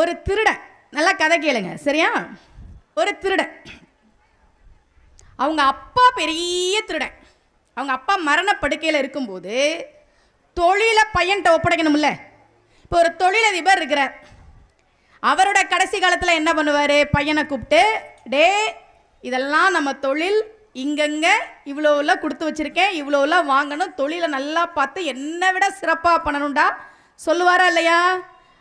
ஒரு திருடன், நல்லா கதை கேளுங்க சரியா. ஒரு திருடன், அவங்க அப்பா பெரிய திருடன். அவங்க அப்பா மரணப்படுக்கையில் இருக்கும்போது தொழிலை பையன்கிட்ட ஒப்படைக்கணும்ல. இப்போ ஒரு தொழிலதிபர் இருக்கிறார். அவரோட கடைசி காலத்தில் என்ன பண்ணுவார்? பையனை கூப்பிட்டு, டே இதெல்லாம் நம்ம தொழில், இங்கங்கே இவ்வளோலாம் கொடுத்து வச்சுருக்கேன், இவ்வளோலாம் வாங்கணும், தொழிலை நல்லா பார்த்து என்னை விட சிறப்பாக பண்ணணும்டா சொல்லுவாரா இல்லையா?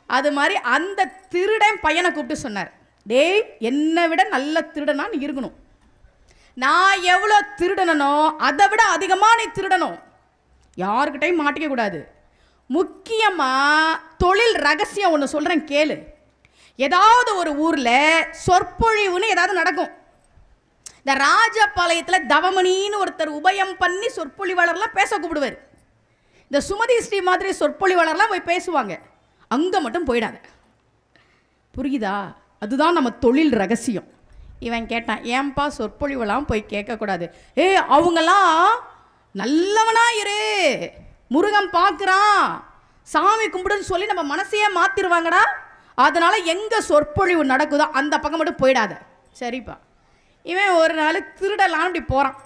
அது மாதிரி அந்த திருடன் பையனை கூப்பிட்டு சொன்னார், டேய் என்னை விட நல்ல திருடனா நீ இருக்கணும், நான் எவ்வளோ திருடனோ அதை விட அதிகமாக நீ திருடணும், யாருக்கிட்டையும் மாட்டிக்க கூடாது. முக்கியமாக தொழில் ரகசியம் ஒன்று சொல்கிறேன் கேளு. ஏதாவது ஒரு ஊரில் சொற்பொழிவுன்னு ஏதாவது நடக்கும். இந்த ராஜபாளையத்தில் தவமணின்னு ஒருத்தர் உபயம் பண்ணி சொற்பொழிவாளர்லாம் பேச கூப்பிடுவார். இந்த சுமதி ஸ்ரீ மாதிரி சொற்பொழிவாளர்லாம் போய் பேசுவாங்க. அங்கே மட்டும் போயிடாத, புரியுதா? அதுதான் நம்ம தொழில் ரகசியம். இவன் கேட்டான், ஏன்பா சொற்பொழிவெல்லாம் போய் கேட்கக்கூடாது? அவங்கெல்லாம் நல்லவனா இரு, முருகன் பார்க்குறான், சாமி கும்பிடுன்னு சொல்லி நம்ம மனசையே மாற்றிடுவாங்கடா, அதனால் எங்கே சொற்பொழிவு நடக்குதோ அந்த பக்கம் மட்டும் போயிடாத. சரிப்பா. இவன் ஒரு நாள் திருடலாம் அப்படி போகிறான்.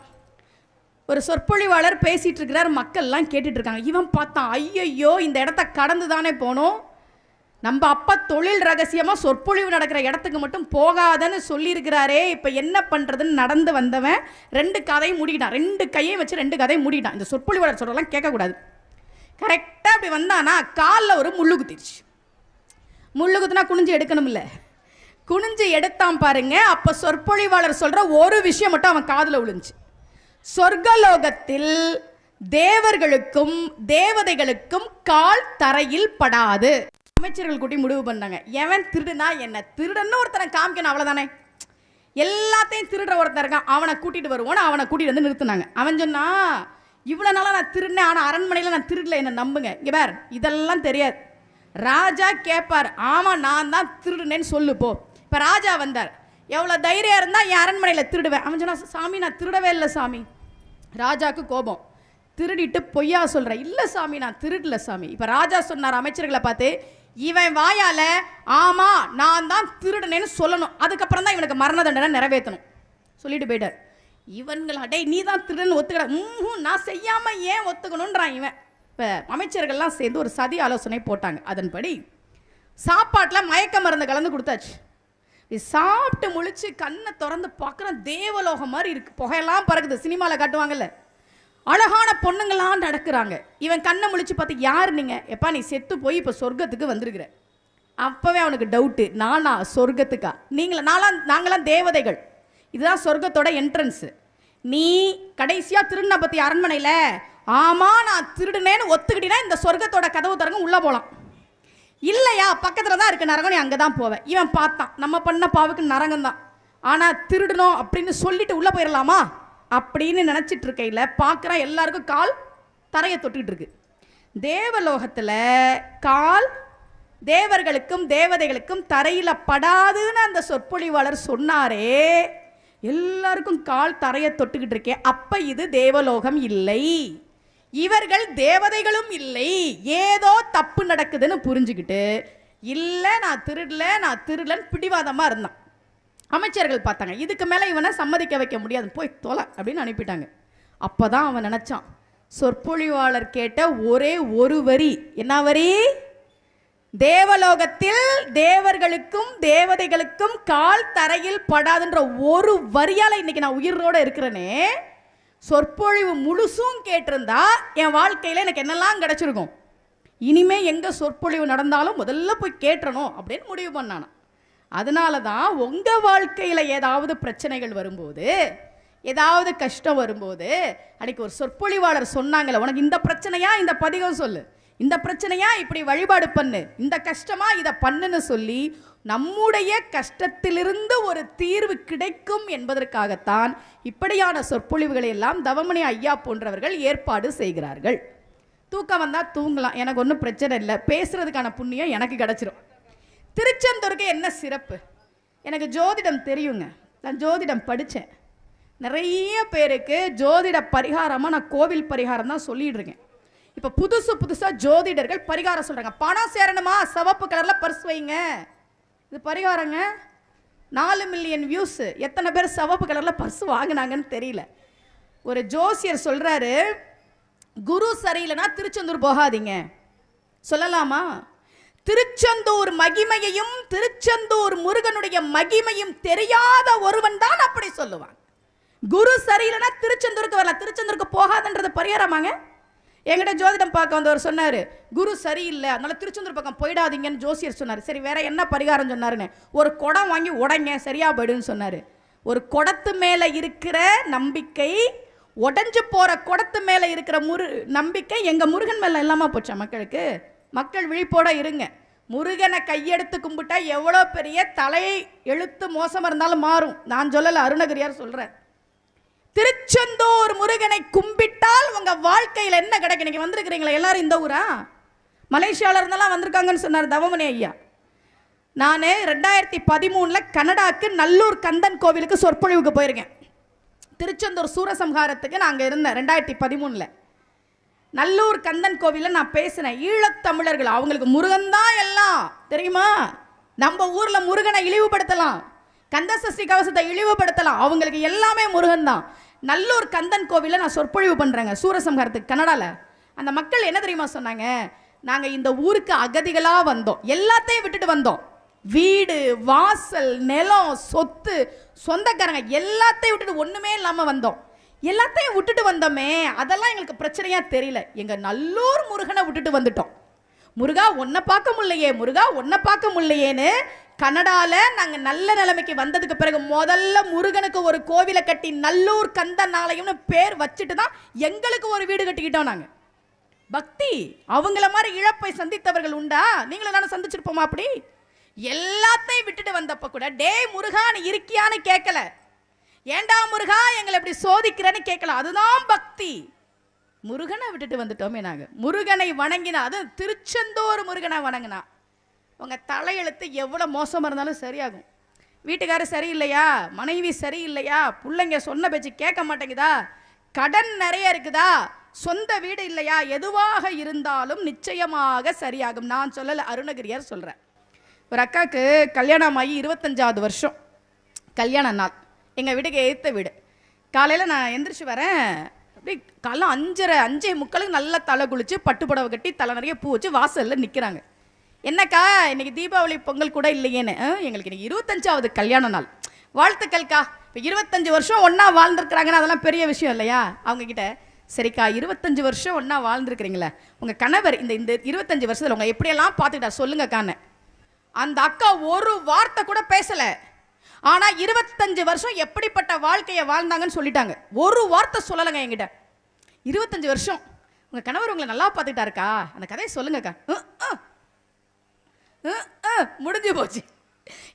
ஒரு சொற்பொழிவாளர் பேசிகிட்டு இருக்கிறார், மக்கள்லாம் கேட்டுட்ருக்காங்க. இவன் பார்த்தான், ஐயையோ இந்த இடத்த கடந்து தானே போனோம், நம்ம அப்பா தொழில் ரகசியமாக சொற்பொழிவு நடக்கிற இடத்துக்கு மட்டும் போகாதன்னு சொல்லியிருக்கிறாரே, இப்போ என்ன பண்ணுறதுன்னு நடந்து வந்தவன் 2 கதையும் மூடிக்கிட்டான். 2 கையை வச்சு 2 கதையும் மூடிட்டான். இந்த சொற்பொழிவாளர் சொல்கிறதெல்லாம் கேட்கக்கூடாது. கரெக்டாக அப்படி வந்தானா காலில் ஒரு முள்ளு குத்திடுச்சு. முள்ளு குத்துனா குனிஞ்சு எடுக்கணும்ல, குனிஞ்சு எடுத்தான் பாருங்க. அப்போ சொற்பொழிவாளர் சொல்கிற ஒரு விஷயம் மட்டும் அவன் காதில் விழுந்துச்சு. சொர்க்கலோகத்தில் தேவர்களுக்கும் தேவதைகளுக்கும் கால் தரையில் படாது. அமைச்சர்கள் கூட்டி முடிவு பண்ணாங்க, எவன் திருடுனா என்ன, திருடன்னு ஒருத்தனை காமிக்கணும் அவ்வளோதானே, எல்லாத்தையும் திருடுற ஒருத்தன் இருக்கான், அவனை கூட்டிகிட்டு வருவோன்னு அவனை கூட்டிகிட்டு வந்து நிறுத்தினாங்க. அவன் சொன்னா, இவ்வளோ நாளாக நான் திருடினேன், ஆனால் அரண்மனையில் நான் திருடல, என்ன நம்புங்க. இங்கே பார், இதெல்லாம் தெரியாது. ராஜா கேட்பார், ஆமாம் நான் தான் திருடுனேன்னு சொல்லு போ. இப்போ ராஜா வந்தார், எவ்வளோ தைரியம் இருந்தால் என் அரண்மனையில் திருடுவேன். அவன் சொன்னா, சாமி நான் திருடவே இல்லை சாமி. ராஜாவுக்கு கோபம், திருடிட்டு பொய்யா சொல்கிறேன். இல்லை சாமி நான் திருடல சாமி. இப்போ ராஜா சொன்னார் அமைச்சர்களை பார்த்து, இவன் வாயால ஆமா நான் தான் திருடனேன்னு சொல்லணும், அதுக்கப்புறம் தான் இவனுக்கு மரண தண்டனை நிறைவேற்றணும் சொல்லிட்டு போயிட்டார். இவன்களா, டேய் நீ தான் திருடன்னு ஒத்துக்கிற, நான் செய்யாமல் ஏன் ஒத்துக்கணுன்றான் இவன். இப்போ அமைச்சர்கள்லாம் சேர்ந்து ஒரு சதி ஆலோசனை போட்டாங்க. அதன்படி சாப்பாட்டில் மயக்க மருந்து கலந்து கொடுத்தாச்சு. சாப்பிட்டு முழிச்சு கண்ணை திறந்து பார்க்குறேன், தேவலோகம் மாதிரி இருக்குது, புகையெல்லாம் பறக்குது, சினிமாவில் காட்டுவாங்கல்ல, அழகான பொண்ணுங்களாம் நடக்கிறாங்க. இவன் கண்ணை முழிச்சு பார்த்து, யார் நீங்கள்? எப்பா நீ செத்து போய் இப்போ சொர்க்கத்துக்கு வந்திருக்கிற. அப்போவே அவனுக்கு டவுட்டு, நானா சொர்க்கத்துக்கா? நாங்களாம் தேவதைகள், இதுதான் சொர்க்கத்தோட என்ட்ரன்ஸு. நீ கடைசியாக திருடின பற்றி அரண்மனையில் ஆமாம் நான் திருடுனேன்னு ஒத்துக்கிட்டீங்கன்னா இந்த சொர்க்கத்தோட கதவு திறங்க உள்ளே போகலாம், இல்லையா பக்கத்தில் தான் இருக்குது நரகம், நீ அங்கே தான் போவேன். இவன் பார்த்தான், நம்ம பண்ண பாவுக்கு நரகம் தான், ஆனால் திருடணும் அப்படின்னு சொல்லிட்டு உள்ளே போயிடலாமா அப்படின்னு நினச்சிட்டு இருக்கையில் பார்க்குறான் எல்லாருக்கும் கால் தரையை தொட்டுக்கிட்டு இருக்கு. தேவலோகத்தில் கால் தேவர்களுக்கும் தேவதைகளுக்கும் தரையில் படாதுன்னு அந்த சொற்பொழிவாளர் சொன்னாரே, எல்லாருக்கும் கால் தரையை தொட்டுக்கிட்டு இருக்கே. அப்போ இது தேவலோகம் இல்லை, இவர்கள் தேவதைகளும் இல்லை, ஏதோ தப்பு நடக்குதுன்னு புரிஞ்சுக்கிட்டு, இல்லை நான் திருடலன்னு பிடிவாதமாக இருந்தான். அமைச்சர்கள் பார்த்தாங்க, இதுக்கு மேலே இவனை சம்மதிக்க வைக்க முடியாது, போய் தொலை அப்படின்னு அனுப்பிட்டாங்க. அப்போ தான் அவன் நினச்சான், சொற்பொழிவாளர் கேட்ட ஒரே ஒரு வரி, என்ன வரி? தேவலோகத்தில் தேவர்களுக்கும் தேவதைகளுக்கும் கால் தரையில் படாதுன்ற ஒரு வரியால் இன்னைக்கு நான் உயிரோடு இருக்கிறேனே, சொற்பொழிவு முழுசும் கேட்டிருந்தா என் வாழ்க்கையில் எனக்கு என்னெல்லாம் கிடைச்சிருக்கும், இனிமே எங்கே சொற்பொழிவு நடந்தாலும் முதல்ல போய் கேட்டணும் அப்படின்னு முடிவு பண்ணானா. அதனால தான் உங்கள் வாழ்க்கையில் ஏதாவது பிரச்சனைகள் வரும்போது, ஏதாவது கஷ்டம் வரும்போது, அன்றைக்கி ஒரு சொற்பொழிவாளர் சொன்னாங்களே, உனக்கு இந்த பிரச்சனையா இந்த பதிகம் சொல்லு, இந்த பிரச்சனையா இப்படி வழிபாடு பண்ணு, இந்த கஷ்டமா இதை பண்ணுன்னு சொல்லி நம்முடைய கஷ்டத்திலிருந்து ஒரு தீர்வு கிடைக்கும் என்பதற்காகத்தான் இப்படியான சொற்பொழிவுகளை எல்லாம் தவமணி ஐயா போன்றவர்கள் ஏற்பாடு செய்கிறார்கள். தூக்கம் வந்தால் தூங்கலாம், எனக்கு ஒன்றும் பிரச்சனை இல்லை, பேசுறதுக்கான புண்ணியம் எனக்கு கிடச்சிரும். திருச்செந்தூருக்கு என்ன சிறப்பு? எனக்கு ஜோதிடம் தெரியுங்க, நான் ஜோதிடம் படித்தேன். நிறைய பேருக்கு ஜோதிட பரிகாரமாக நான் கோவில் பரிகாரம் தான் சொல்லிட்டு இருக்கேன். இப்போ புதுசாக ஜோதிடர்கள் பரிகாரம் சொல்கிறாங்க. பணம் சேரணுமா சிவப்பு கலரில் பர்ஸ் வைங்க, இது பரிகாரங்க. 4 மில்லியன் வியூஸ். எத்தனை பேர் சிவப்பு கலரில் பர்ஸ் வாங்கினாங்கன்னு தெரியல. ஒரு ஜோசியர் சொல்கிறாரு, குரு சரியில்லைன்னா திருச்செந்தூர் போகாதீங்க. சொல்லலாமா? திருச்செந்தூர் மகிமையையும் திருச்செந்தூர் முருகனுடைய மகிமையும் தெரியாத ஒருவன் தான் அப்படி சொல்லுவான். குரு சரியில்லைன்னா திருச்செந்தூருக்கு வரலாம், திருச்செந்தூருக்கு போகாதன்றது பரிகாரமாங்க? என்கிட்ட ஜோதிடம் பார்க்க வந்தவர் சொன்னார், குரு சரியில்லை அதனால திருச்செந்தூர் பக்கம் போயிடாதீங்கன்னு ஜோசியர் சொன்னார். சரி வேற என்ன பரிகாரம் சொன்னாருன்னு, ஒரு குடம் வாங்கி உடைங்க சரியா போயிடுன்னு சொன்னார். ஒரு குடத்து மேலே இருக்கிற நம்பிக்கை, உடஞ்சு போகிற குடத்து மேலே இருக்கிற நம்பிக்கை எங்கள் முருகன் மேலே இல்லாமல் போச்சா மக்களுக்கு? மக்கள் விழிப்போட இருங்க. முருகனை கையெடுத்து கும்பிட்டா எவ்வளோ பெரிய தலை எழுத்து மோசமாக இருந்தாலும் மாறும். நான் சொல்லலை, அருணகிரியார் சொல்கிறேன். திருச்செந்தூர் முருகனை கும்பிட்டால் உங்க வாழ்க்கையில் என்ன கிடைக்கும்? நீங்க வந்திருக்கிறீங்களா எல்லாரும்? இந்த ஊரா? மலேசியால இருந்தெல்லாம் வந்திருக்காங்கன்னு சொன்னார் தவமணி ஐயா. நான் 2013 கனடாக்கு நல்லூர் கந்தன் கோவிலுக்கு சொற்பொழிவுக்கு போயிருக்கேன். திருச்செந்தூர் சூரசம்ஹாரத்துக்கு நான் அங்கே இருந்தேன் 2013. நல்லூர் கந்தன் கோவிலில் நான் பேசினேன். ஈழத்தமிழர்கள் அவங்களுக்கு முருகன் தான் எல்லாம் தெரியுமா? நம்ம ஊரில் முருகனை இழிவுபடுத்தலாம், கந்தசஷ்டி கவசத்தை இழிவுபடுத்தலாம், அவங்களுக்கு எல்லாமே முருகன் தான். நல்லூர் கந்தன் கோவிலில் நான் சொற்பொழிவு பண்ணுறேங்க சூரசம்ஹாரத்துக்கு கனடாவில். அந்த மக்கள் என்ன தெரியுமா சொன்னாங்க? நாங்கள் இந்த ஊருக்கு அகதிகளாக வந்தோம், எல்லாத்தையும் விட்டுட்டு வந்தோம். வீடு வாசல் நிலம் சொத்து சொந்தக்காரங்க எல்லாத்தையும் விட்டுட்டு ஒன்றுமே இல்லாமல் வந்தோம். எல்லாத்தையும் விட்டுட்டு வந்தோமே, அதெல்லாம் எங்களுக்கு பிரச்சனையாக தெரியல. எங்கள் நல்லூர் முருகனை விட்டுட்டு வந்துட்டோம். முருகா ஒன்றை பார்க்க முடியலையே, முருகா ஒன்றை பார்க்க முடியலையேன்னு கனடாவில் நாங்கள் நல்ல நிலைமைக்கு வந்ததுக்கு பிறகு முதல்ல முருகனுக்கு ஒரு கோவிலை கட்டி நல்லூர் கந்தன் ஆலயம்னு பேர் வச்சுட்டு தான் எங்களுக்கு ஒரு வீடு கட்டிக்கிட்டோம். நாங்கள் பக்தி அவங்கள மாதிரி இழப்பை சந்தித்தவர்கள் உண்டா? நீங்களும் நானும் சந்திச்சிருப்போமா? அப்படி எல்லாத்தையும் விட்டுட்டு வந்தப்ப கூட டே முருகா நீ இருக்கியான்னு கேட்கல, ஏண்டா முருகா எங்களை எப்படி சோதிக்கிறேன்னு கேட்கல. அதுதான் பக்தி. முருகனை விட்டுட்டு வந்துட்டோமே நாங்கள். முருகனை வணங்கினா, அது திருச்செந்தூர் முருகனை வணங்கினா உங்கள் தலையெழுத்து எவ்வளோ மோசமாக இருந்தாலும் சரியாகும். வீட்டுக்காரர் சரியில்லையா, மனைவி சரியில்லையா, பிள்ளைங்க சொன்ன பேச்சு கேட்க மாட்டேங்குதா, கடன் நிறைய இருக்குதா, சொந்த வீடு இல்லையா, எதுவாக இருந்தாலும் நிச்சயமாக சரியாகும். நான் சொல்லலை, அருணகிரியார் சொல்கிறேன். ஒரு அக்காவுக்கு கல்யாணம் ஆகி 25வது வருஷம் கல்யாண நாள். எங்கள் வீட்டுக்கு எதிர்த்த வீடு. காலையில் நான் எந்திரிச்சு வரேன், அப்படி காலைல 5:30 நல்லா தலை குளிச்சு பட்டு புடவை கட்டி தலை நிறைய பூ வச்சு வாசலில் நிற்கிறாங்க. என்னக்கா இன்னைக்கு தீபாவளி பொங்கல் கூட இல்லையேன்னு. எங்களுக்கு இன்னைக்கு 25வது கல்யாண நாள். வாழ்த்துக்கள்க்கா. இப்போ 25 வருஷம் ஒன்றா வாழ்ந்துருக்குறாங்கன்னா அதெல்லாம் பெரிய விஷயம் இல்லையா? அவங்கக்கிட்ட சரிக்கா 25 வருஷம் ஒன்றா வாழ்ந்துருக்குறீங்களே, உங்கள் கணவர் இந்த 25 வருஷத்தில் உங்கள் எப்படியெல்லாம் பார்த்துக்கிட்டா சொல்லுங்கக்கான்னு. அந்த அக்கா ஒரு வார்த்தை கூட பேசலை. ஆனால் 25 வருஷம் எப்படிப்பட்ட வாழ்க்கையை வாழ்ந்தாங்கன்னு சொல்லிட்டாங்க. ஒரு வார்த்தை சொல்லலைங்க என்கிட்ட. 25 வருஷம் உங்கள் கணவர் உங்களை நல்லா பார்த்துக்கிட்டாருக்கா, அந்த கதையை சொல்லுங்கக்கா. முடிஞ்சு போச்சு.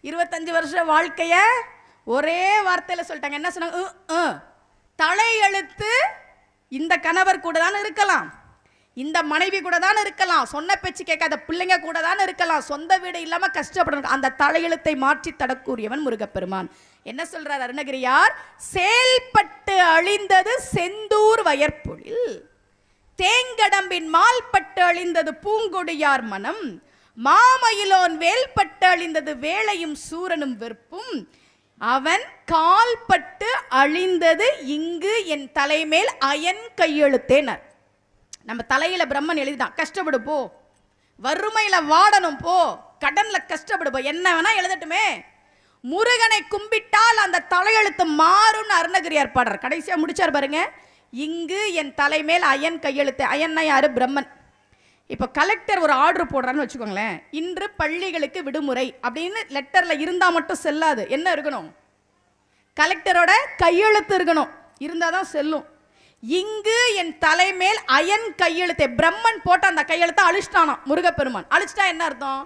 25 வருஷம் வாழ்க்கைய ஒரே வார்த்தையில் சொல்லிட்டாங்க. என்ன சொன்னாங்க? தலையெழுத்து இந்த கணவர் கூட தான் இருக்கலாம், இந்த மனைவி கூட தான் இருக்கலாம், சொன்ன பேச்சு கேட்காத பிள்ளைங்க கூட தான் இருக்கலாம், சொந்த வீடு இல்லாமல் கஷ்டப்படணும். அந்த தலையெழுத்தை மாற்றி தடக்கூடியவன் முருகப்பெருமான். என்ன சொல்றார் அருணகிரியார்? செயல்பட்டு அழிந்தது செந்தூர் வயற்பொழில், தேங்கடம்பின் மால்பட்டு அழிந்தது பூங்கொடியார் மனம், மாமயிலோன் வேல்பட்டு அழிந்தது வேளையும் சூரனும் வெறுப்பும், அவன் கால்பட்டு அழிந்தது இங்கு என் தலைமேல் அயன் கையெழுத்தேனர். நம்ம தலையில பிரம்மன் எழுதிட்டான், கஷ்டப்படு போ, வறுமையில வாடணும் போ, கடன்ல கஷ்டப்படு போ, என்ன வேணா எழுதட்டுமே, முருகனை கும்பிட்டால் அந்த தலையெழுத்து மாறும்னு அருணகிரியார் பாடுறார். கடைசியா முடிச்சார் பாருங்க, இங்கு என் தலைமேல் அயன் கையெழுத்து. அயன்னா யாரு? பிரம்மன். இப்போ கலெக்டர் ஒரு ஆர்டர் போடுறான்னு வச்சுக்கோங்களேன், இன்று பள்ளிகளுக்கு விடுமுறை அப்படின்னு லெட்டர்ல இருந்தா மட்டும் செல்லாது. என்ன இருக்கணும்? கலெக்டரோட கையெழுத்து இருக்கணும், இருந்தாதான் செல்லும். இங்கு என் தலைமேல் அயன் கையெழுத்தை பிரம்மன் போட்ட அந்த கையெழுத்தை அழிச்சிட்டானா முருகப்பெருமான். அழிச்சிட்டா என்ன அர்த்தம்?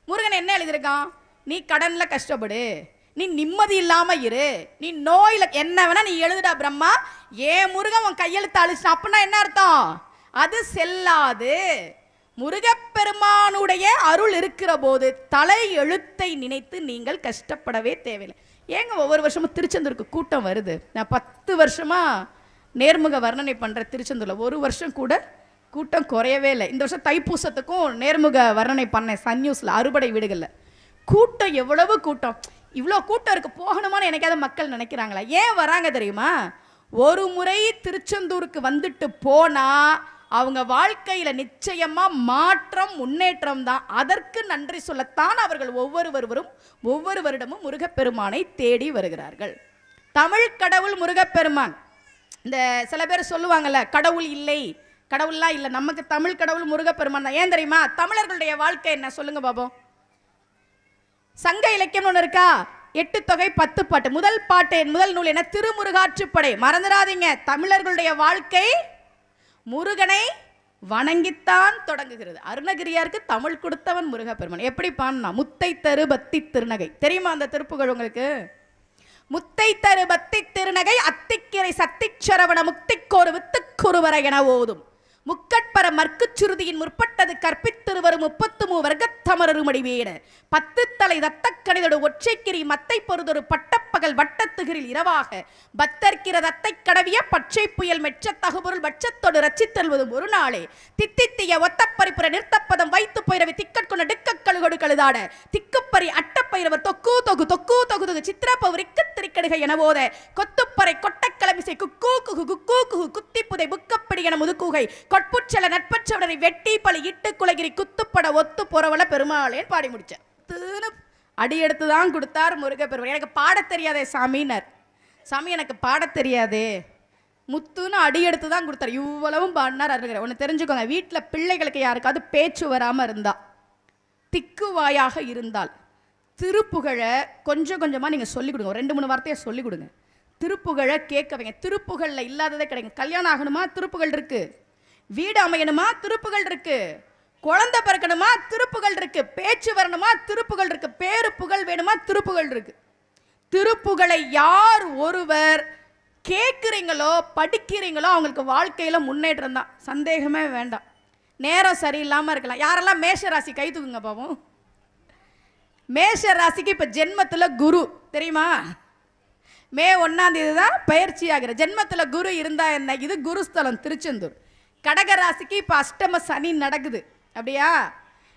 முருகன் என்ன எழுதியிருக்கான்? நீ கடன்ல கஷ்டப்படு, நீ நிம்மதி இல்லாம இரு, நீ நோயில என்ன வேணா நீ எழுதுடா பிரம்மா, ஏன் முருகன் உன் கையெழுத்தை அழிச்சிட்டான். அப்படின்னா என்ன அர்த்தம்? அது செல்லாது. முருகப்பெருமானுடைய அருள் இருக்கிற போது தலை எழுத்தை நினைத்து நீங்கள் கஷ்டப்படவே தேவையில்லை. ஏங்க ஒவ்வொரு வருஷமும் திருச்செந்தூருக்கு கூட்டம் வருது? நான் 10 வருஷமா நேர்முக வர்ணனை பண்ற திருச்செந்தூர்ல ஒரு வருஷம் கூட கூட்டம் குறையவே இல்லை. இந்த வருஷம் தைப்பூசத்துக்கும் நேர்முக வர்ணனை பண்ணேன் சன் நியூஸ்ல, அறுபடை வீடுகளில் கூட்டம் எவ்வளவு கூட்டம், இவ்வளோ கூட்டம் இருக்கு, போகணுமான்னு எனக்காவது மக்கள் நினைக்கிறாங்களா? ஏன் வராங்க தெரியுமா? ஒரு முறை திருச்செந்தூருக்கு வந்துட்டு போனா அவங்க வாழ்க்கையில நிச்சயமா மாற்றம், முன்னேற்றம் தான். அதற்கு நன்றி சொல்லத்தான் அவர்கள் ஒவ்வொரு வருடமும் முருகப்பெருமானை தேடி வருகிறார்கள். தமிழ் கடவுள் முருகப்பெருமான். இந்த சில பேர் சொல்லுவாங்கல்ல, கடவுள் இல்லை, கடவுள்லாம் இல்லை, நமக்கு தமிழ் கடவுள் முருகப்பெருமான் தான். ஏன் தெரியுமா? தமிழர்களுடைய வாழ்க்கை என்ன சொல்லுங்க பாப்போம். சங்க இலக்கியம் ஒன்று இருக்கா, 8 தொகை 10 பாட்டு. முதல் நூல் என்ன? திருமுருகாற்றுப்படை. மறந்துடாதீங்க, தமிழர்களுடைய வாழ்க்கை முருகனை வணங்கித்தான் தொடங்குகிறது. அருணகிரியாருக்கு தமிழ் கொடுத்தவன் முருகப்பெருமான். எப்படி பான்னா, முத்தை தரு பத்தி திருநகை. தெரியுமா அந்த திருப்புகழ் உங்களுக்கு? முத்தை தரு பத்தி திருநகை அத்திக்கிரை சத்திச்சரவண முக்திக்கோரு வித்துக்குருவரை என ஓதும் முக்கட்பர மற்குச்சுருதியின் முற்பட்டது கற்பித்திருவரும் 33 வர்க்கத்தமரருமடி வீட 10 தலை தத்த கணிதோடு ஒற்றைக்கிரி மத்தை பொறுதொரு பட்டப்பகல் வட்டத்துகிரில் இரவாக பத்தர்க்கிற தத்தை கடவிய பச்சை புயல் மெச்ச தகுபொருள் பட்சத்தோடு ரச்சித்தல்வதும் ஒரு நாளே தித்தித்திய ஒத்தப்பரிப்புற நிறுத்தப்பதம் வைத்து போயிரவி திக்கட்கொண்ட டிக்கக்கழுகொடு கழுதாட திக்குப்பறி அட்டப்பயிரவர் தொக்கு தொகு தொக்கு தொகு தொகு சித்திரப்பவரிக்கு திரிக்கடுகை என போத கொத்துப்பறை கொட்டக்கிழமிசை குக்கூ குகு குக்கூ குகு குத்திப்புதை புக்கப்படி என முதுக்குகை கொட்புச்சல நட்பற்றவரை வெட்டி பழி இட்டு குலகிரி குத்துப்பட ஒத்து போறவள பெருமாளேன்னு பாடி முடிச்சார். அடி எடுத்து தான் கொடுத்தார் முருகப்பெருமான். எனக்கு பாட தெரியாதே சாமினர். சாமி எனக்கு பாட தெரியாதே, முத்துன்னு அடி எடுத்து தான் கொடுத்தார். இவ்வளவும் பாடினார் அருகிற. ஒன்று தெரிஞ்சுக்கோங்க, வீட்டில் பிள்ளைகளுக்கு யாருக்காவது பேச்சு வராமல் இருந்தா, திக்குவாயாக இருந்தால் திருப்புகழை கொஞ்சம் கொஞ்சமாக நீங்கள் சொல்லிக் கொடுங்க. 2-3 வார்த்தையை சொல்லிக் கொடுங்க. திருப்புகழை கேட்க வைங்க. திருப்புகழில் இல்லாததே கிடைக்கும். கல்யாணம் ஆகணுமா? திருப்புகழ் இருக்கு. வீடு அமையணுமா? திருப்புகழ் இருக்கு. குழந்தை பிறக்கணுமா? திருப்புகழ் இருக்கு. பேச்சு வரணுமா? திருப்புகழ் இருக்கு. பேரு புகழ் வேணுமா? திருப்புகழ் இருக்கு. திருப்புகழை யார் ஒருவர் கேட்குறீங்களோ, படிக்கிறீங்களோ, அவங்களுக்கு வாழ்க்கையில முன்னேற்றம் தான், சந்தேகமே வேண்டாம். நேரம் சரியில்லாமல் இருக்கலாம். யாரெல்லாம் மேஷ ராசி கை தூக்குங்க பாவம். மேஷ ராசிக்கு இப்ப ஜென்மத்துல குரு தெரியுமா? மே 1ஆம் தேதி தான் பயிற்சி ஆகிற. ஜென்மத்துல குரு இருந்தா என்ன? இது குருஸ்தலம் திருச்செந்தூர். கடகராசிக்கு இப்போ அஷ்டம சனி நடக்குது. அப்படியா?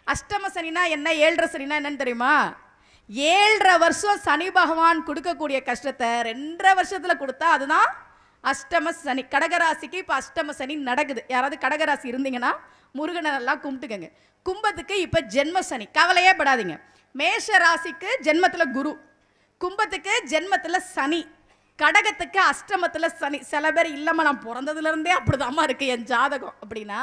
அஷ்டம சனினா என்ன, 7.5 சனினா என்னன்னு தெரியுமா? 7.5 வருஷம் சனி பகவான் கொடுக்கக்கூடிய கஷ்டத்தை 2.5 வருஷத்துல கொடுத்தா அதுதான் அஷ்டம சனி. கடகராசிக்கு இப்போ அஷ்டம சனி நடக்குது. யாராவது கடகராசி இருந்தீங்கன்னா முருகனை நல்லா கும்பிட்டுக்கங்க. கும்பத்துக்கு இப்போ ஜென்ம சனி, கவலையே படாதீங்க. மேஷ ராசிக்கு ஜென்மத்துல குரு, கும்பத்துக்கு ஜென்மத்துல சனி, கடகத்துக்கு அஷ்டமத்துல சனி. சில பேர் இல்லம்மா நான் பிறந்ததுல இருந்தே அப்படிதாம்மா இருக்கு என் ஜாதகம் அப்படின்னா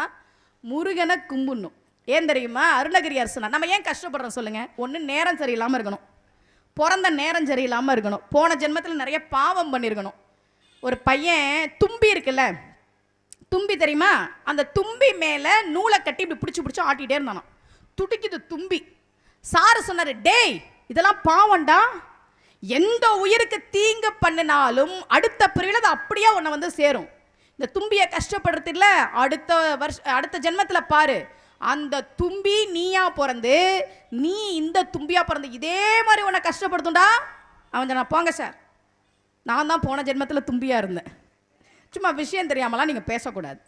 முருகனை கும்பிடணும். ஏன் தெரியுமா? அருணகிரியார் சொன்னார். நம்ம ஏன் கஷ்டப்படுறோம் சொல்லுங்க? ஒன்று நேரம் சரியில்லாமல் இருக்கணும், பிறந்த நேரம் சரியில்லாமல் இருக்கணும், போன ஜென்மத்தில் நிறைய பாவம் பண்ணியிருக்கணும். ஒரு பையன் தும்பி இருக்குல்ல, தும்பி தெரியுமா? அந்த தும்பி மேலே நூலை கட்டி இப்படி பிடிச்சி ஆட்டிகிட்டே இருந்தானோ, துடிக்குது தும்பி. சாரு சொன்னார், டேய் இதெல்லாம் பாவம்டா, எந்த உயிருக்கு தீங்கு பண்ணினாலும் அடுத்த பிரிவில் அது அப்படியே உன்னை வந்து சேரும். இந்த தும்பியை கஷ்டப்படுறது இல்லை, அடுத்த ஜென்மத்தில் பாரு அந்த தும்பி நீயா பிறந்து நீ இந்த தும்பியா பிறந்து இதே மாதிரி உன்னை கஷ்டப்படுத்தும்டா. அவன் சொன்னா, போங்க சார், நான் தான் போன ஜென்மத்தில் தும்பியா இருந்தேன். சும்மா விஷயம் தெரியாமலாம் நீங்கள் பேசக்கூடாது.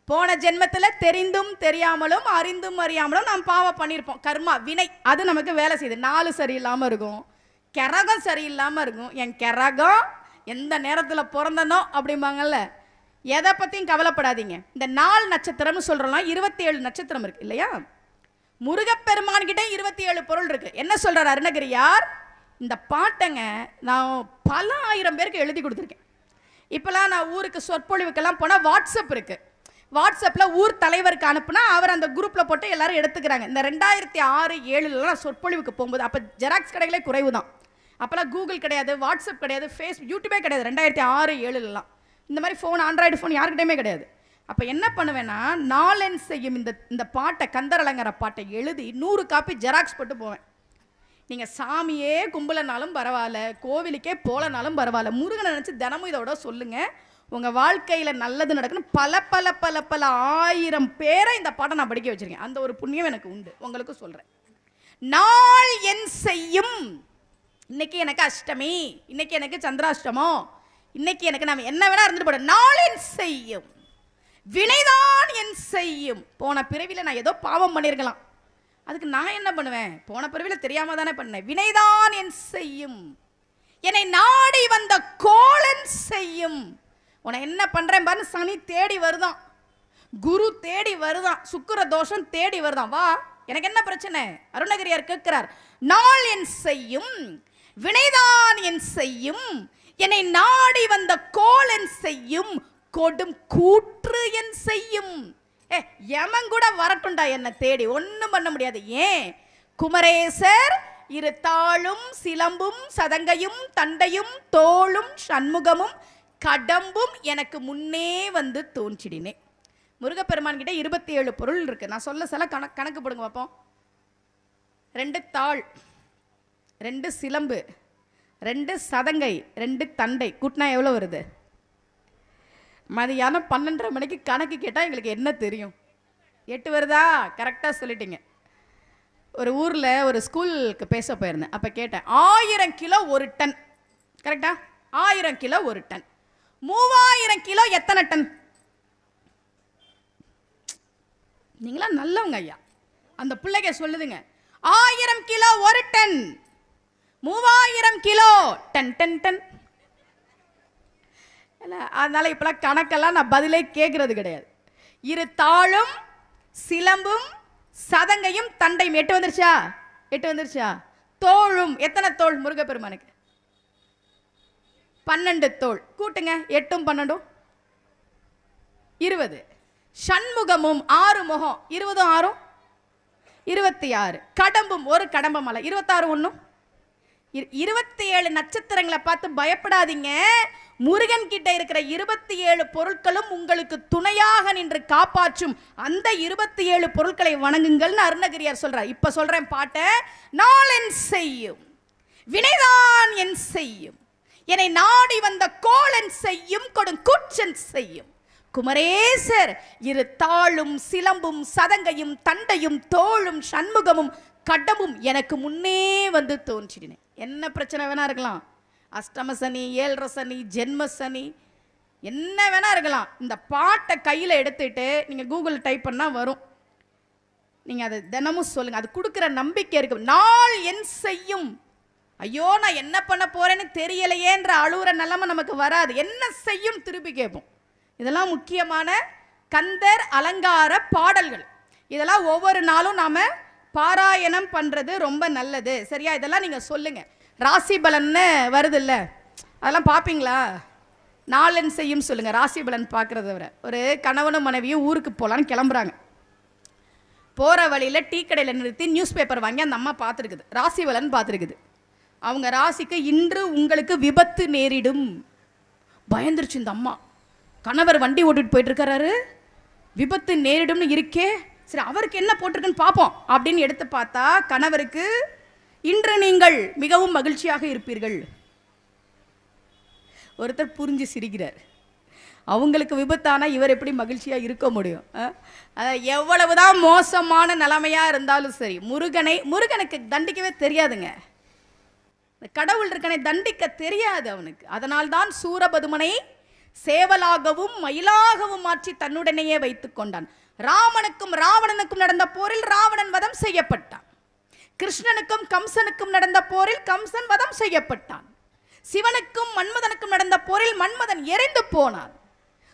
போன ஜென்மத்தில் தெரிந்தும் தெரியாமலும் அறிந்தும் அறியாமலும் நாம் பாவம் பண்ணியிருப்போம். கர்மா வினை அது நமக்கு வேலை செய்யுது. 4 சரியில்லாமல் இருக்கும், கிரகம் சரியில்லாமல் இருக்கும். என் கிரகம் எந்த நேரத்தில் பிறந்தனோ அப்படிம்பாங்கல்ல. எதை பற்றியும் கவலைப்படாதீங்க. இந்த 4 நட்சத்திரம்னு சொல்கிறோம்னா 27 நட்சத்திரம் இருக்கு இல்லையா? முருகப்பெருமான்கிட்ட 27 பொருள் இருக்கு. என்ன சொல்கிறார் அருணகிரியார்? இந்த பாட்டங்க நான் பல ஆயிரம் பேருக்கு எழுதி கொடுத்துருக்கேன். இப்போலாம் நான் ஊருக்கு சொற்பொழிவுக்கெல்லாம் போனால் வாட்ஸ்அப் இருக்குது. வாட்ஸ்அப்பில் ஊர் தலைவருக்கு அனுப்புனா அவர் அந்த குரூப்பில் போட்டு எல்லாரும் எடுத்துக்கிறாங்க. இந்த 2006-7 சொற்பொழிவுக்கு போகும்போது அப்போ ஜெராக்ஸ் கடைகளே குறைவு தான். அப்போல்லாம் கூகுள் கிடையாது, வாட்ஸ்அப் கிடையாது, யூடியூபே கிடையாது. 2006-7 இந்த மாதிரி ஃபோன், ஆண்ட்ராய்டு ஃபோன் யாருக்கிட்டையுமே கிடையாது. அப்போ என்ன பண்ணுவேன்னா, நாலென் செய்யும் இந்த பாட்டை, கந்தரலங்கர பாட்டை எழுதி 100 காப்பி ஜெராக்ஸ் போட்டு போவேன். நீங்கள் சாமியே கும்பலனாலும் பரவாயில்ல, கோவிலுக்கே போலனாலும் பரவாயில்ல, முருகனை நினச்சி தினமும் இதோட சொல்லுங்கள், உங்கள் வாழ்க்கையில் நல்லது நடக்கணும். பல பல பல பல ஆயிரம் பேரை இந்த பாட்டை நான் படிக்க வச்சுருக்கேன். அந்த ஒரு புண்ணியம் எனக்கு உண்டு, உங்களுக்கு சொல்கிறேன். நாள் என் செய்யும், இன்னைக்கு எனக்கு அஷ்டமி, இன்னைக்கு எனக்கு சந்திராஷ்டமம், இன்னைக்கு எனக்கு நான் என்ன வேணா இருந்துட்டு போட, நாள் என் செய்யும், வினைதான் என் செய்யும். போன பிறவியில் நான் ஏதோ பாவம் பண்ணியிருக்கலாம், அதுக்கு நான் என்ன பண்ணுவேன்? போன பிறவில தெரியாம தானே பண்ணேன். வினைதான் என் செய்யும், என்னை நாடி வந்த கோலன் செய்யும். உன்னை என்ன பண்றேன் பாரு. சனி தேடி வருதான், குரு தேடி வருதான், சுக்கிர தோஷம் தேடி வருதான். வா, எனக்கு என்ன பிரச்சனை? அருணகிரியார் கேட்கிறார், நாள் என் செய்யும், வினைதான் என் செய்யும், என்னை நாடி வந்த கோலன் செய்யும், கொடும் கூற்று என் செய்யும். யமன் கூட வரட்டுண்டா என்ன தேடி, ஒன்றும் பண்ண முடியாது. ஏன்? குமரேசர் இரு தாளும் சிலம்பும் சதங்கையும் தண்டையும் தோளும் சண்முகமும் கடம்பும் எனக்கு முன்னே வந்து தோன்றினே. முருகப்பெருமான் கிட்ட 27 பொருள் இருக்கு. நான் சொல்ல சில கணக்கு போடுங்க பார்ப்போம். 2 தாள், 2 சிலம்பு, 2 சதங்கை, 2 தண்டை, கூட்டினா எவ்வளோ வருது? மதியானம் 12:30 மணிக்கு கணக்கு கேட்டால் எங்களுக்கு என்ன தெரியும்? 8 வருதா? கரெக்டாக சொல்லிட்டீங்க. ஒரு ஊரில் ஒரு ஸ்கூலுக்கு பேச போயிருந்தேன். அப்போ கேட்டேன், 1000 கிலோ 1 டன், கரெக்டா? 1000 கிலோ 1 டன், 3000 கிலோ எத்தனை டன்? நீங்களா நல்லவங்க ஐயா. அந்த பிள்ளைங்க சொல்லுதுங்க, 1000 kilo 1 ton, 3000 kilo ton ton ton. அதனால இப்பெல்லாம் கணக்கெல்லாம் நான் பதிலே கேட்கறது கிடையாது. இரு தாளும் சிலம்பும் சதங்கையும் தண்டையும் 8 வந்துருச்சா? 8 வந்துருச்சா? தோளும் எத்தனை தோள் முருகப்பெருமானுக்கு? 12 தோள். கூட்டுங்க, 8ம் 12ம் 20. சண்முகமும் 6 முகம், 20ம் 6ம் 26. கடம்பும் ஒரு கடம்ப மலை, 26 1 27 நட்சத்திரங்களை பார்த்து பயப்படாதீங்க. முருகன் கிட்ட இருக்கிற 27 பொருட்களும் உங்களுக்கு துணையாக நின்று காப்பாற்றும். அந்த 27 பொருட்களை வணங்குங்கள்னு அருணகிரியார் சொல்றார். இப்ப சொல்றேன் பாட்ட. நாள் என் செய்யும், வினைதான் என் செய்யும், என்னை நாடி வந்த கோலன் செய்யும், கொடும் கூற்றன் செய்யும். குமரேசர் இரு தாளும் சிலம்பும் சதங்கையும் தண்டையும் தோளும் சண்முகமும் கடமும் எனக்கு முன்னே வந்து தோன்றினேன். என்ன பிரச்சனை வேணா இருக்கலாம், அஷ்டம சனி, 7 சனி, ஜென்ம சனி, என்ன வேணா இருக்கலாம். இந்த பாட்டை கையில் எடுத்துட்டு நீங்கள் கூகுள் டைப் பண்ணால் வரும். நீங்கள் அதை தினமும் சொல்லுங்கள். அது கொடுக்குற நம்பிக்கை இருக்கு. நாள் என் செய்யும், ஐயோ நான் என்ன பண்ண போறேன்னு தெரியலையேன்ற அழுகுற நிலைமை நமக்கு வராது. என்ன செய்யும் திருப்பி கேட்போம். இதெல்லாம் முக்கியமான கந்தர் அலங்கார பாடல்கள். இதெல்லாம் ஒவ்வொரு நாளும் நாம பாராயணம் பண்றது ரொம்ப நல்லது. சரியா? இதெல்லாம் நீங்க சொல்லுங்க. ராசி பலன்னு வருது இல்ல, அதெல்லாம் பார்ப்பீங்களா? நாளன் செய்யும் சொல்லுங்க. ராசி பலன் பார்க்கறத விட, ஒரு கணவனும் மனைவியும் ஊருக்கு போகலான்னு கிளம்புறாங்க. போகிற வழியில் டீ கடையில் நிறுத்தி நியூஸ் பேப்பர் வாங்கி அந்த அம்மா பார்த்துருக்குது, ராசி பலன் பார்த்துருக்குது. அவங்க ராசிக்கு இன்று உங்களுக்கு விபத்து நேரிடும். பயந்துருச்சு இந்த அம்மா. கணவர் வண்டி ஓட்டிட்டு போயிட்டு இருக்காரு, விபத்து நேரிடும்னு இருக்கே, சரி அவருக்கு என்ன போட்டிருக்குன்னு பார்ப்போம் அப்படின்னு எடுத்து பார்த்தா கணவருக்கு இன்று நீங்கள் மிகவும் மகிழ்ச்சியாக இருப்பீர்கள். ஒருத்தர் புரிஞ்சு சிரிக்கிறார். அவங்களுக்கு விபத்தானா இவர் எப்படி மகிழ்ச்சியாக இருக்க முடியும்? எவ்வளவுதான் மோசமான நிலைமையாக இருந்தாலும் சரி, முருகனுக்கு தண்டிக்கவே தெரியாதுங்க. கடவுள் இருக்கனை தண்டிக்க தெரியாது அவனுக்கு. அதனால்தான் சூரபதுமனை சேவலாகவும் மயிலாகவும் மாற்றி தன்னுடனேயே வைத்துக் கொண்டான். ராமனுக்கும் ராவணனுக்கும் நடந்த போரில் ராவணன் வதம் செய்யப்பட்டான். கிருஷ்ணனுக்கும் கம்சனுக்கும் நடந்த போரில் கம்சன் வதம் செய்யப்பட்டான். சிவனுக்கும் மன்மதனுக்கும் நடந்த போரில் மன்மதன் எரிந்து போனான்.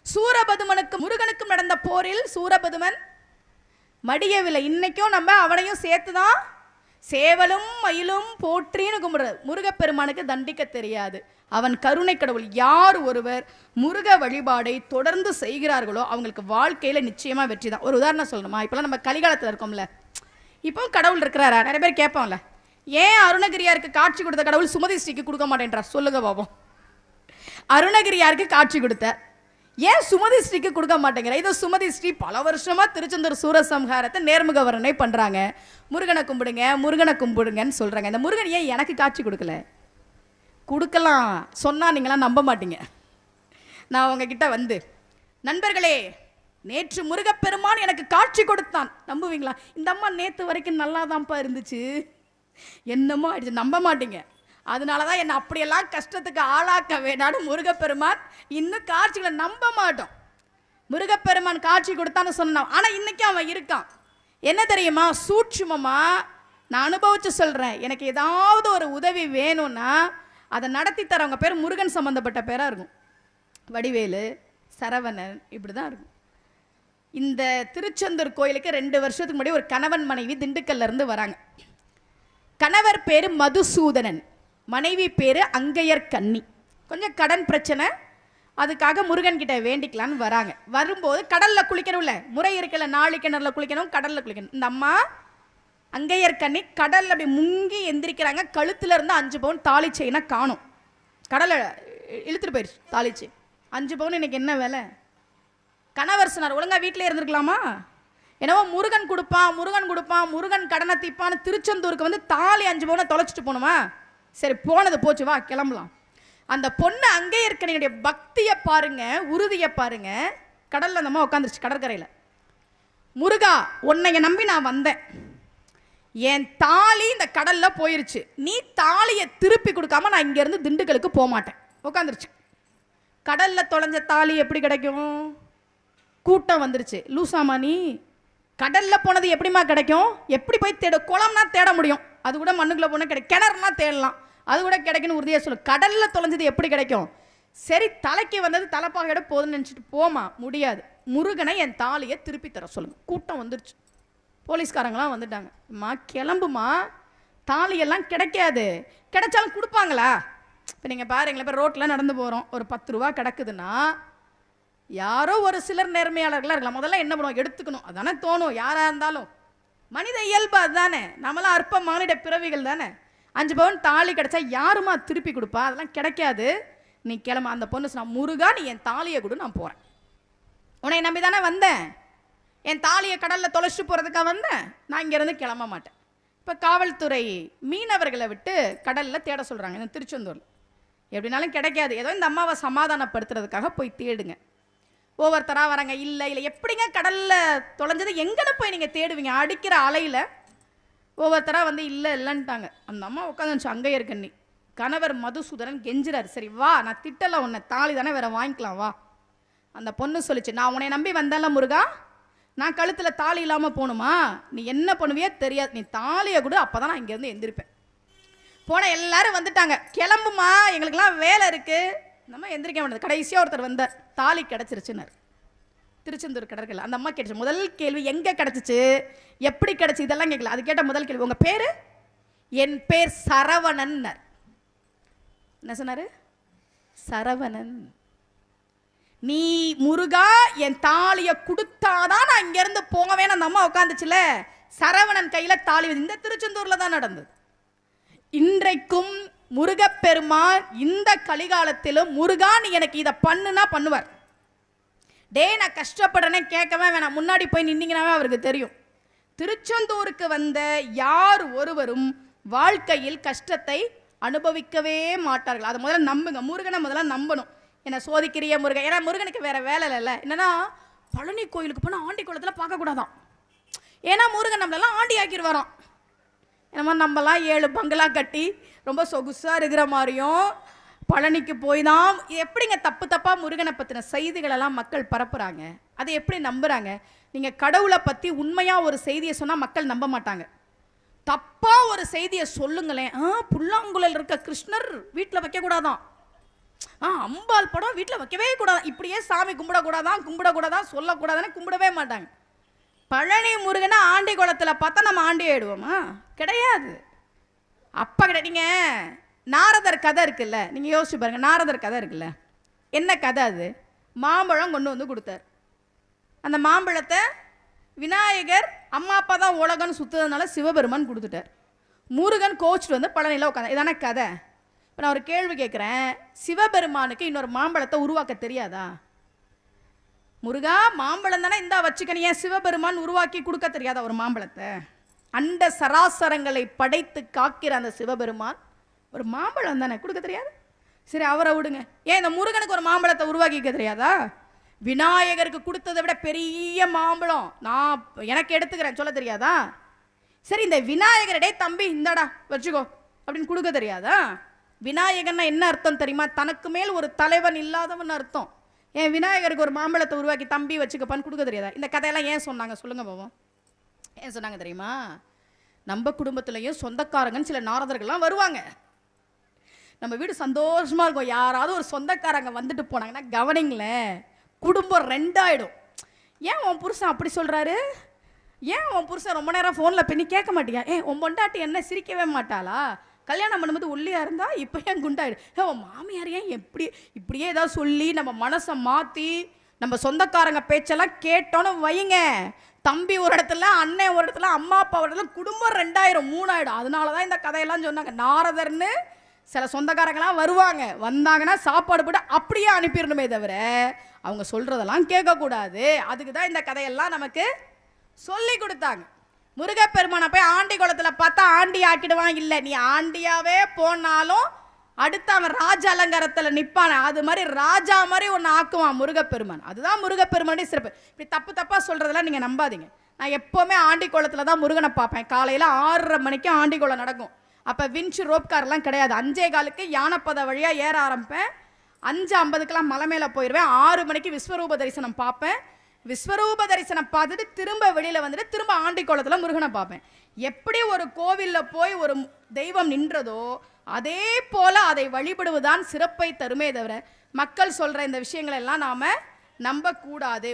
சூரபதுமனுக்கும் முருகனுக்கும் நடந்த போரில் சூரபதுமன் மடியவில்லை. இன்னைக்கும் நம்ம அவனையும் சேர்த்துதான் சேவலும் மயிலும் போற்றின்னு கும்பிடுறது. முருகப்பெருமானுக்கு தண்டிக்க தெரியாது. அவன் கருணை கடவுள். யார் ஒருவர் முருக வழிபாடை தொடர்ந்து செய்கிறார்களோ அவங்களுக்கு வாழ்க்கையில நிச்சயமா வெற்றி தான். ஒரு உதாரணம் சொல்லணுமா? இப்பெல்லாம் நம்ம கலிகாலத்தில் இருக்கோம்ல, இப்போ கடவுள் இருக்கிறாரா? நிறைய பேர் கேட்போம்ல, ஏன் அருணகிரியாருக்கு காட்சி கொடுத்த கடவுள் சுமதி ஸ்ரீக்கு கொடுக்க மாட்டேன்றார்? சொல்லுங்க பாபம். அருணகிரியாருக்கு காட்சி கொடுத்த, ஏன் சுமதி ஸ்ரீக்கு கொடுக்க மாட்டேங்கிற? இது சுமதி ஸ்ரீ பல வருஷமா திருச்செந்தூர் சூரசம்ஹாரத்தை நேர்முக வர்ணனை பண்றாங்க. முருகனை கும்பிடுங்க முருகனை கும்பிடுங்கன்னு சொல்றாங்க. இந்த முருகன் ஏன் எனக்கு காட்சி கொடுக்கல? கொடுக்கலாம் சொன்னா நீங்களாம் நம்ப மாட்டீங்க. நான் உங்ககிட்ட வந்து, நண்பர்களே நேற்று முருகப்பெருமான் எனக்கு காட்சி கொடுத்தான், நம்புவீங்களா? இந்த அம்மா நேற்று வரைக்கும் நல்லா தான்ப்பா இருந்துச்சு, என்னமோ ஆயிடுச்சு, நம்ப மாட்டீங்க. அதனால தான் என்னை அப்படியெல்லாம் கஷ்டத்துக்கு ஆளாக்க வேண்டான்னு முருகப்பெருமான் இன்னும் காட்சிகளை நம்ப மாட்டோம். முருகப்பெருமான் காட்சி கொடுத்தான்னு சொன்னான். ஆனால் இன்னைக்கு அவன் இருக்கான். என்ன தெரியுமா, சூட்சுமமா நான் அனுபவிச்சு சொல்கிறேன். எனக்கு ஏதாவது ஒரு உதவி வேணும்னா அதை நடத்தி தரவங்க பேர் முருகன் சம்மந்தப்பட்ட பேராக இருக்கும். வடிவேலு, சரவணன், இப்படி தான் இருக்கும். இந்த திருச்செந்தூர் கோயிலுக்கு 2 வருஷத்துக்கு முன்னாடி ஒரு கணவன் மனைவி திண்டுக்கல்ல இருந்து வராங்க. கணவர் பேர் மதுசூதனன், மனைவி பேர் அங்கையர் கன்னி. கொஞ்சம் கடன் பிரச்சனை, அதுக்காக முருகன் கிட்ட வேண்டிக்கலான்னு வராங்க. வரும்போது கடலில் குளிக்கணும்ல, முறை இருக்கல, 4 கிணறுல குளிக்கணும், கடலில் குளிக்கணும். இந்த அம்மா அங்கையர் கன்னி கடலில் அப்படி முங்கி எந்திரிக்கிறாங்க. கழுத்துல இருந்து 5 பவுன் தாலி செயினா காணும். கடலை இழுத்துட்டு போயிடுச்சு தாலி செயின். 5 பவுன் இன்னைக்கு என்ன வேலை? கணவர் சொன்னார், ஒழுங்கா வீட்டிலே இருந்திருக்கலாமா? என்னவோ முருகன் கொடுப்பான், முருகன் கொடுப்பான், முருகன் கடனை தீப்பான்னு திருச்செந்தூருக்கு வந்து தாலி 5 பவுனை தொலைச்சிட்டு போகணுமா? சரி, போனது போச்சு, வா கிளம்பலாம். அந்த பொண்ணு அங்கையர்க்கனியுடைய பக்தியை பாருங்க, உறுதியை பாருங்க. கடல்ல அந்த அம்மா உட்காந்துருச்சு கடற்கரையில். முருகா, உன்னைய நம்பி நான் வந்தேன், என் தாலி இந்த கடல்ல போயிருச்சு, நீ தாலியை திருப்பி கொடுக்காம நான் இங்கேருந்து திண்டுக்கலுக்கு போக மாட்டேன். உட்காந்துருச்சு. கடல்ல தொலைஞ்ச தாலி எப்படி கிடைக்கும்? கூட்டம் வந்துருச்சு. லூசாமா நீ, கடல்ல போனது எப்படிமா கிடைக்கும்? எப்படி போய் தேட? குளம்னா தேட முடியும், அது கூட மண்ணுக்குள்ள போனால் கிடைக்கும். கிணறுனா தேடலாம், அது கூட கிடைக்குன்னு உறுதியாக சொல்லு. கடல்ல தொலைஞ்சது எப்படி கிடைக்கும்? சரி, தலைக்கு வந்தது தலைப்பாகையோட போதுன்னு நினச்சிட்டு போமா, முடியாது. முருகனை என் தாலியை திருப்பி தர சொல்லுங்க. கூட்டம் வந்துருச்சு, போலீஸ்காரங்களாம் வந்துட்டாங்க. அம்மா கிளம்புமா, தாலியெல்லாம் கிடைக்காது. கிடைச்சாலும் கொடுப்பாங்களா? இப்போ நீங்கள் பாருங்களேன், இப்போ ரோட்டில் நடந்து போகிறோம், ஒரு 10 ரூபா கிடக்குதுன்னா யாரோ ஒரு சிலர் நேர்மையாளர்களாக இருக்கலாம். முதல்ல என்ன பண்ணுவோம்? எடுத்துக்கணும், அதானே தோணும். யாராக இருந்தாலும் மனித இயல்பு அதுதானே. நம்மளாம் அற்ப மானிட பிறவிகள் தானே. 5 பவுன் தாலி கிடைச்சா யாருமா திருப்பி கொடுப்பா? அதெல்லாம் கிடைக்காது, நீ கிளம்ப. அந்த பொண்ணு சொன்னா, முருகா நீ என் தாலியை கொடு, நான் போகிறேன். உன்னை நம்பி தானே வந்தேன், என் தாலியை கடலில் தொலைச்சிட்டு போகிறதுக்காக வந்தேன், நான் இங்கேருந்து கிளம்ப மாட்டேன். இப்போ காவல்துறை மீனவர்களை விட்டு கடலில் தேட சொல்கிறாங்க. இந்த திருச்செந்தூரில் எப்படினாலும் கிடைக்காது. ஏதோ இந்த அம்மாவை சமாதானப்படுத்துறதுக்காக போய் தேடுங்க. ஒவ்வொருத்தராக வராங்க. இல்லை இல்லை, எப்படிங்க கடலில் தொலைஞ்சது எங்கன்னு போய் நீங்கள் தேடுவீங்க? அடிக்கிற அலையில் ஒவ்வொருத்தராக வந்து இல்லை இல்லைன்ட்டாங்க. அந்த அம்மா உட்காந்துச்சு அங்கையர் கன்னி. கணவர் மதுசூதனன் கெஞ்சுறாரு, சரி வா, நான் திட்டலை உன்னை, தாலி தானே வேற வாங்கிக்கலாம் வா. அந்த பொண்ணு சொல்லிச்சு, நான் உன்னை நம்பி வந்தால முருகா, நான் கழுத்தில் தாலி இல்லாமல் போகணுமா? நீ என்ன பண்ணுவியே தெரியாது, நீ தாலியை கொடு, அப்போ தான் நான் இங்கேருந்து எந்திரிப்பேன். போன எல்லாரும் வந்துட்டாங்க. கிளம்புமா, எங்களுக்கெல்லாம் வேலை இருக்குது. நம்ம எந்திரிக்க வேண்டியது. கடைசியாக ஒருத்தர் வந்தார், தாலி கிடச்சிருச்சுன்னார். திருச்செந்தூர் கடற்கரையில். அந்த அம்மா கேட்டுச்சு, முதல் கேள்வி எங்கே கிடச்சிச்சு, எப்படி கிடச்சி, இதெல்லாம் கேட்கல. அது கேட்ட முதல் கேள்வி, உங்கள் பேர்? என் பேர் சரவணன். என்ன சொன்னார்? சரவணன். நீ முருகா என் தாலியை கொடுத்தாதான் நான் இங்கேருந்து போகவேன்னு அந்த அம்மா உட்காந்துச்சுல. சரவணன் கையில் தாலி, இந்த திருச்செந்தூரில் தான் நடந்தது. இன்றைக்கும் முருகப்பெருமான் இந்த கலிகாலத்திலும் முருகா நீ எனக்கு இதை பண்ணுனா பண்ணுவார். டே நான் கஷ்டப்படுறேனே கேட்கவே வேணாம், முன்னாடி போய் நின்னீங்கன்னாவே அவருக்கு தெரியும். திருச்செந்தூருக்கு வந்த யார் ஒருவரும் வாழ்க்கையில் கஷ்டத்தை அனுபவிக்கவே மாட்டார்கள். அதை முதல்ல நம்புங்க. முருகனை முதல்ல நம்பணும். என்ன சோதிக்கிறிய முருகன், ஏன்னா முருகனுக்கு வேற வேலை இல்லை. என்னன்னா பழனி கோயிலுக்கு போனால் ஆண்டி குளத்தில் பார்க்கக்கூடாதான். ஏன்னா முருகன் நம்மளெல்லாம் ஆண்டி ஆக்கிடுவாராம். என்னமா நம்மலாம் 7 பங்களா கட்டி ரொம்ப சொகுசாக இருக்கிற மாதிரியும் பழனிக்கு போய் தான் எப்படிங்க தப்பு தப்பாக முருகனை பற்றின செய்திகளெல்லாம் மக்கள் பரப்புகிறாங்க. அதை எப்படி நம்புகிறாங்க? நீங்கள் கடவுளை பற்றி உண்மையாக ஒரு செய்தியை சொன்னால் மக்கள் நம்ப மாட்டாங்க. தப்பாக ஒரு செய்தியை சொல்லுங்களேன். புல்லாங்குழல் இருக்க கிருஷ்ணர் வீட்டில் வைக்கக்கூடாதான், அம்பாள் படம் வீட்டில் வைக்கவே கூடாதான், இப்படியே சாமி கும்பிடக்கூடாதான் சொல்லக்கூடாதான்னு கும்பிடவே மாட்டாங்க. பழனி முருகனை ஆண்டி குளத்தில் பார்த்தா நம்ம ஆண்டி ஆயிடுவோமா? கிடையாது. அப்போ கிடையாது. நீங்கள் நாரதர் கதை இருக்குல்ல, நீங்கள் யோசிச்சு பாருங்க. நாரதர் கதை இருக்குல்ல, என்ன கதை அது? மாம்பழம் கொண்டு வந்து கொடுத்தார். அந்த மாம்பழத்தை விநாயகர் அம்மா அப்பா தான் உலகன்னு சுற்றுறதுனால சிவபெருமான் கொடுத்துட்டார். முருகன் கோச்சிட்டு வந்து பழனியில் உட்காந்து, இதான கதை. இப்போ நான் ஒரு கேள்வி கேட்குறேன், சிவபெருமானுக்கு இன்னொரு மாம்பழத்தை உருவாக்க தெரியாதா? முருகா மாம்பழம் தானே இந்தா வச்சுக்கணும், ஏன் சிவபெருமான் உருவாக்கி கொடுக்க தெரியாத ஒரு மாம்பழத்தை? அண்ட சராசரங்களை படைத்து காக்கிற அந்த சிவபெருமான் ஒரு மாம்பழம் தானே கொடுக்க தெரியாது? சரி அவரை விடுங்க, ஏன் இந்த முருகனுக்கு ஒரு மாம்பழத்தை உருவாக்கிக்க தெரியாதா? விநாயகருக்கு கொடுத்ததை விட பெரிய மாம்பழம் நான் எனக்கு எடுத்துக்கிறேன் சொல்ல தெரியாதா? சரி இந்த விநாயகரடே தம்பி இந்தாடா வச்சுக்கோ அப்படின்னு கொடுக்க தெரியாதா? விநாயகன்னா என்ன அர்த்தம் தெரியுமா? தனக்கு மேல் ஒரு தலைவன் இல்லாதவன் அர்த்தம். ஏன் விநாயகருக்கு ஒரு மாம்பழத்தை உருவாக்கி தம்பி வச்சுக்கப்பான்னு கொடுக்க தெரியாதா? இந்த கதையெல்லாம் ஏன் சொன்னாங்க சொல்லுங்க பாவம். ஏன் சொன்னாங்க தெரியுமா? நம்ம குடும்பத்திலையும் சொந்தக்காரங்கன்னு சில நாரதர்கள்லாம் வருவாங்க. நம்ம வீடு சந்தோஷமா இருக்கும். யாராவது ஒரு சொந்தக்காரங்க வந்துட்டு போனாங்கன்னா கவனிங்களேன், குடும்பம் ரெண்டாயிடும். ஏன் உன் புருஷன் அப்படி சொல்றாரு? ஏன் உன் புருஷன் ரொம்ப நேரம் ஃபோனில் பண்ணி கேட்க மாட்டியா? உன் பொண்டாட்டி என்ன சிரிக்கவே மாட்டாளா? கல்யாணம் பண்ணும்போது ஒல்லியா இருந்தா இப்போ ஏன் குண்டாயிடு? உன் மாமியார் ஏன் இப்படியே ஏதாவது சொல்லி நம்ம மனசை மாற்றி நம்ம சொந்தக்காரங்க பேச்செல்லாம் கேட்டோன்னு வையுங்க, தம்பி ஒரு இடத்துல, அண்ணன் ஒரு இடத்துல, அம்மா அப்பா ஒரு இடத்துல, குடும்பம் ரெண்டாயிரம் 3 அதனால தான் இந்த கதையெல்லாம் சொன்னாங்க. நாரதர்னு சில சொந்தக்காரங்களாம் வருவாங்க, வந்தாங்கன்னா சாப்பாடு போட்டு அப்படியே அனுப்பிடணுமே தவிர அவங்க சொல்றதெல்லாம் கேட்கக்கூடாது. அதுக்கு தான் இந்த கதையெல்லாம் நமக்கு சொல்லி கொடுத்தாங்க. முருகப்பெருமானை போய் ஆண்டி குளத்தில் பார்த்தா ஆண்டி ஆக்கிடுவான். இல்லை, நீ ஆண்டியாவே போனாலும் அடுத்து அவன் ராஜ அலங்காரத்தில் நிற்பான, அது மாதிரி ராஜா மாதிரி ஒன்று ஆக்குவான் முருகப்பெருமான். அதுதான் முருகப்பெருமானுடைய சிறப்பு. இப்படி தப்பாக சொல்கிறதெல்லாம் நீங்கள் நம்பாதீங்க. நான் எப்போவுமே ஆண்டி குளத்தில் தான் முருகனை பார்ப்பேன். காலையில் 6:30 மணிக்கு ஆண்டி குளம் நடக்கும். அப்போ வின்ச்சு ரோப்கார்லாம் கிடையாது. 5:15 யானைப்பதை வழியாக ஏற ஆரம்பிப்பேன். 5:50 மலை மேலே போயிடுவேன். 6 மணிக்கு விஸ்வரூப தரிசனம் பார்ப்பேன். விஸ்வரூப தரிசனம் பார்த்துட்டு திரும்ப வெளியில் வந்துட்டு திரும்ப ஆண்டி குளத்தில் முருகனை பார்ப்பேன். எப்படி ஒரு கோவிலில் போய் ஒரு தெய்வம் நின்றதோ அதே போல் அதை வழிபடுவதுதான் சிறப்பை தருமே தவிர மக்கள் சொல்கிற இந்த விஷயங்களெல்லாம் நாம் நம்பக்கூடாது.